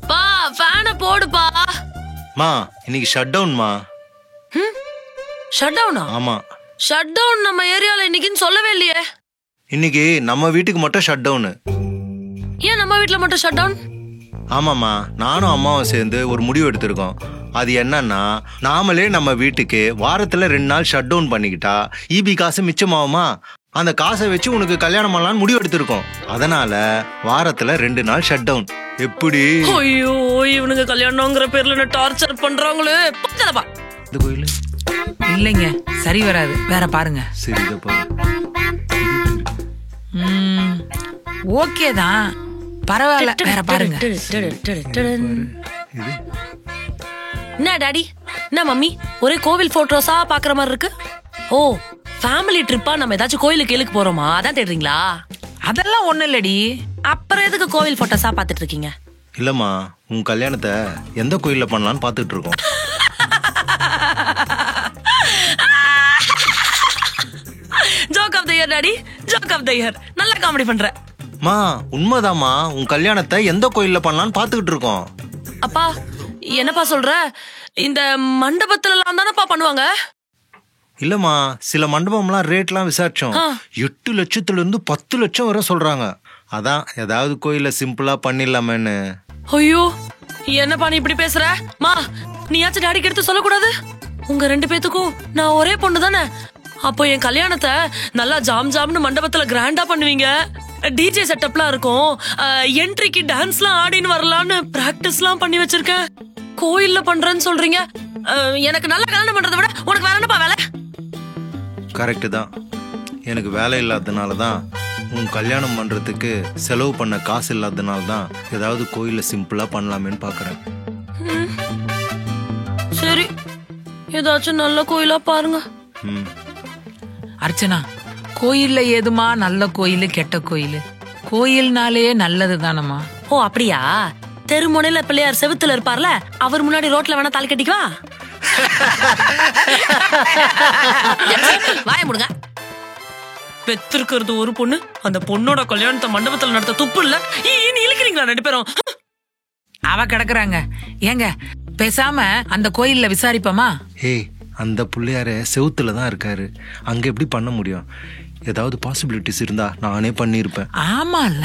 பா ஃபேனை போடுப்பா. மா இன்னைக்கு ஷட் டவுன்மா. ஷட் டவுனா? ஆமா, ஷட் டவுன் நம்ம ஏரியால இன்னைக்குன்னு சொல்லவே இல்லையே. இன்னைக்கு நம்ம வீட்டுக்கு மட்டும் ஷட் டவுனு. ஏன் நம்ம வீட்ல மட்டும் ஷட் டவுன்? ஆமாம்மா, நானும் அம்மாவும் சேர்ந்து ஒரு முடிவு எடுத்திருக்கோம். அது என்னன்னா, நாமளே நம்ம வீட்டுக்கு வாரத்துல 2 நாள் ஷட் டவுன் பண்ணிக்கிட்டா ஈபி காசு மிச்சமாகுமா? அந்த காசை வச்சு உனக்கு கல்யாணம் பண்ணலான்னு முடிவு எடுத்திருக்கோம். அதனால வாரத்துல 2 நாள் ஷட் டவுன். எப்படி? ஐயோ, இவனுங்க கல்யாணம்ங்கிற பேர்ல டார்ச்சர் பண்றாங்களே. பத்தலப்பா இந்த கோயில் இல்லைங்க, சரி வராது, வேற பாருங்க. சரி இத பாரு. ஓகே தான், பரவாயில்ல, வேற பாருங்க. என்ன டாடி, என்ன மம்மி, ஒரே கோவில் போட்டோஸா பாக்குற மாதிரி இருக்கு. ஓ, ஃபேமிலி ட்ரிப்பா நம்ம ஏதாச்சும் கோயிலுக்கு கேளுக்கு போறோமா, அதான் தேடுறீங்களா? அதெல்லாம் ஒண்ணு இல்லடி. அப்புறம் எதுக்கு கோவில் போட்டோஸா பாத்துட்டு இருக்கீங்க? இல்லம்மா, உன் கல்யாணத்தை எந்த கோயில்ல பண்ணலான்னு பாத்துட்டு இருக்கோம். Joke of the year daddy, joke of the year. நல்ல காமெடி பண்ற. மா உண்மைதாம்மா, உன் கல்யாணத்தை எந்த கோயில்ல பண்ணலான்னு பாத்துக்கிட்டு இருக்கோம். அப்பா என்னப்பா சொல்ற? இந்த மண்டபத்துல எல்லாம் தானப்பா பண்ணுவாங்க. இல்லம்மா, சில மண்டபம்லாம் ரேட்லாம் விசாரிச்சோம். 8 லட்சத்துல இருந்து 10 லட்சம் வரை சொல்றாங்க. அதான் ஏதாவது கோயில சிம்பிளா பண்ணிடலாமேன்னு. ஐயோ, என்னப்பா நீ இப்படி பேசுற? மா, நீயாச்சும் டாடிக்கு எடுத்து சொல்லக்கூடாது? உங்க 2 பேத்துக்கும் நான் ஒரே பொண்ணு தானே. அப்போ என் கல்யாணத்தை நல்லா ஜாம் ஜாம்னு மண்டபத்துல கிராண்டா பண்ணுவீங்க. டிஜே செட்டப்லாம் இருக்கும். என்ட்ரிக்கு டான்ஸ்லாம் ஆடின்னு வரலான்னு பிராக்டிஸ்லாம் பண்ணி வச்சிருக்கேன். கோயில்ல பண்றேன்னு சொல்றீங்க. எனக்கு நல்லா கல்யாணம் பண்றதை விட உனக்கு வேற என்னப்பா வேலை? கரெக்டு தான், எனக்கு வேலை இல்லாததுனால தான், உன் கல்யாணம் பண்றதுக்கு செலவு பண்ண காசு இல்லாததுனால தான் ஏதாவது கோயில்ல சிம்பிளா பண்ணலாமேன்னு பாக்குறேன். சரி, ஏதாச்சும் நல்ல கோயிலா பாருங்க. அர்ச்சனா, கோயில்ல ஏதுமா நல்ல கோயிலு கெட்ட கோயிலு? கோயில்னாலே நல்லது தானம்மா. ஓ அப்படியா? தெருமுனையில பிள்ளையார் செவுத்துல இருப்பார்ல, அவர் முன்னாடி ரோட்ல வேணா தாலி கட்டிக்குவா. வாய முடுங்க. பெத்திருக்கிறது ஒரு பொண்ணு, அந்த பொண்ணோட கல்யாணத்தை மண்டபத்துல நடத்த துப்பு இல்ல. இழுக்கிறீங்களா 2 பேரும்? அவ கிடக்குறாங்க. ஏங்க பேசாம அந்த கோயில்ல விசாரிப்போமா? ஏய், அந்த பிள்ளையார செவுத்துல தான் இருக்காரு, அங்க எப்படி பண்ண முடியும்? ஏதாவது பாசிபிலிட்டிஸ் இருந்தா நானே பண்ணிருப்பேன். ஆமால.